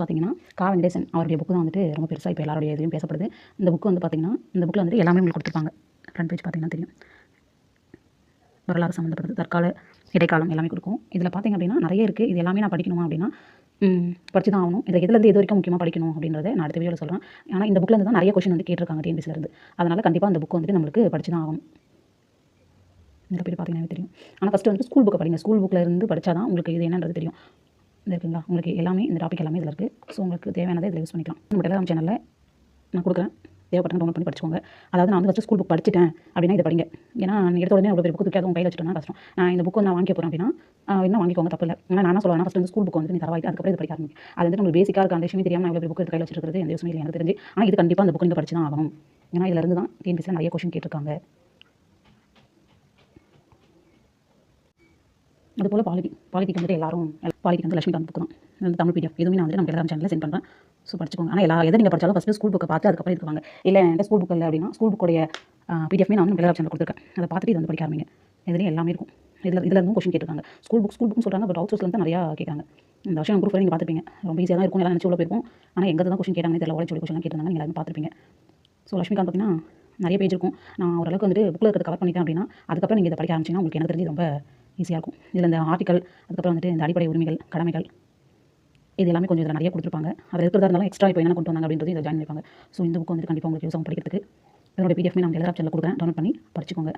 பார்த்தீங்கன்னா, கா. வெங்கடேசன் அவருடைய புக்கு தான் வந்துட்டு ரொம்ப பெருசா இப்போ எல்லாருடைய இதுலயும் பேசப்படுது. இந்த புக் வந்து பார்த்தீங்கன்னா, இந்த புக்ல வந்துட்டு எல்லாமே உங்களுக்கு குடுத்துருப்பாங்க. ஃப்ரண்ட் பேஜ் பார்த்தீங்கன்னா தெரியும். வரலாறு சம்மந்தப்பட்டது, தற்கால, இடைக்காலம் எல்லாமே குடுக்கும். இதில பார்த்தீங்க அப்படின்னா, நெறைய இருக்கு. இது எல்லாமே நான் படிக்கணுமா அப்படின்னா, படிச்சு தான் ஆகணும். இதில எதுலேருந்து எது வரைக்கும் முக்கியமா படிக்கணும் அப்படின்றத நான் அடுத்த வீடியோல சொல்றேன். ஆனா இந்த புக்லேருந்து தான் நெறைய கொஸ்டின் வந்து கேட்டிருக்காங்க டிஎன்பிஎஸ்சிலருந்து. அதனால கண்டிப்பா அந்த புக் வந்துட்டு நம்மளுக்கு படிச்சு தான் ஆகணும். இதில போய் பார்த்தீங்கன்னாவே தெரியும். ஆனா ஃபர்ஸ்ட்டு வந்துட்டு ஸ்கூல் புக்க படிங்க. ஸ்கூல் புக்ல இருந்து படிச்சா தான் உங்களுக்கு இது என்னன்றது தெரியும். இது இருக்குங்களா? உங்களுக்கு எல்லாமே இந்த டாபிக் எல்லாமே இதில இருக்கு. ஸோ உங்களுக்கு தேவையானதை இதில யூஸ் பண்ணிக்கலாம். நம்ம டெலிகிராம் சேனல்ல நான் குடுக்குறேன். தேவைப்பட்டா டவுன்லோட் பண்ணி படிச்சுக்கோங்க. அதாவது நான் வந்து ஃபர்ஸ்ட்டு ஸ்கூல் புக் படிச்சுட்டேன் அப்படின்னா இத படிங்க. ஏன்னா நீங்க எடுத்த உடனே அவ்வளோ பெரிய புக் தூக்கி உங்க கையில வச்சுட்டோம்னா கஷ்டம். நான் இந்த புக் வந்து நான் வாங்கிக்க போறேன் அப்படின்னா, வேணா வாங்கிக்கோங்க தப்பு இல்ல. ஆனா நான் என்ன சொல்லுவேன்னா ஃபர்ஸ்ட்டு வந்து ஸ்கூல் புக் வந்துட்டு நீ தரவாயிட்டு அதுக்கப்புறம் இத படிக்க ஆரம்பிங்க. அது வந்து உங்களுக்கு பேசிக்கா இருக்க அந்த விஷயமே தெரியாம நான் இவ்வளோ பெரிய புக் எடுத்து கையில வச்சிருக்கிறது எந்த யூசுமே இல்ல எனக்கு தெரிஞ்சு. ஆனா இது கண்டிப்பா அந்த புக் நீங்க படிச்சு தான் ஆகணும். ஏன்னா இதில இருந்து தான் டிஎன்பிஎஸ்சில நெறைய கொஸ்டின் கேட்டிருக்காங்க. அதுபோல பாலிட்டிக்கு வந்துட்டு எல்லாரும் பாலிட்டிக்கு வந்து லட்சுமிகாந்த் புக் தான். இது வந்து தமிழ் பிடிஎஃப் இதுவுமே நான் வந்து நம்ம டெலிகிராம் சேனல்ல சென்ட் பண்றேன். ஸோ படிச்சுக்கோங்க. ஆனா எத நீங்க படிச்சாலும் ஃபர்ஸ்ட்டு ஸ்கூல் புக்க பார்த்து அதுக்கப்புறம் இதுக்கு வாங்க. இல்ல என்கிட்ட ஸ்கூல் புக் இல்ல அப்படின்னா, ஸ்கூல் புக்கோடைய பிடிஎஃப்மே நான் வந்து டெலிகிராம் சேனல்ல குடுத்துருக்கேன். அத பார்த்துட்டு இது வந்து படிக்க ஆரம்பிங்க. இதுலயும் எல்லாமே இருக்கும். இதுல இருந்தும் கொஸ்டின் கேட்டிருக்காங்க. ஸ்கூல் புக்னு சொல்றாங்க. பட் அவுட் சோர்ஸ்ல இருந்து நெறையா கேட்கறாங்க. இந்த வருஷம் குரூப் 4 நீங்க பார்த்துருப்பீங்க. ரொம்ப ஈஸியா தான் இருக்கும். எல்லாம் நினைச்சு உள்ள போயிருப்போம். ஆனா எங்க தான் கொஸ்டின் கேட்டாங்கன்னே தெரியல. ஓலைச்சுவடி கொஸ்டின்லாம் கேட்டிருந்தாங்க. நீங்க எல்லாரும் பார்த்துருப்பீங்க. ஸோ லட்சுமிகாந்த் பார்த்தீங்கன்னா, நெறைய பேஜ் இருக்கும். நான் ஓரளவுக்கு வந்துட்டு புக்ல இருக்கிறத கவர் பண்ணிட்டேன் அப்படின்னா, அதுக்கப்புறம் நீங்க இத படிக்க ஆரம்பிச்சீங்கன்னா, உங்களுக்கு எனக்கு தெரிஞ்சு ரொம்ப ஈஸியா இருக்கும். இதில இந்த ஆர்டிக்கல், அதுக்கப்புறம் வந்துட்டு இந்த அடிப்படை உரிமைகள், கடமைகள் இது எல்லாமே கொஞ்சம் இதில நெறைய குடுத்துருப்பாங்க. அதில இருக்கிறதா இருந்தாலும் எக்ஸ்ட்ரா இப்போ என்னென்ன கொண்டு வந்தாங்க அப்படின்றதையும் இதில ஜாயின் பண்ணிருப்பாங்க. ஸோ இந்த புக் வந்துட்டு கண்டிப்பா உங்களுக்கு யூஸ் ஆகும் படிக்கிறதுக்கு. இதனுடைய பிடிஎஃப்மே நான் டெலிகிராம் சேனல்ல குடுக்குறேன். டவுன்லோட் பண்ணி படிச்சுக்கோங்க.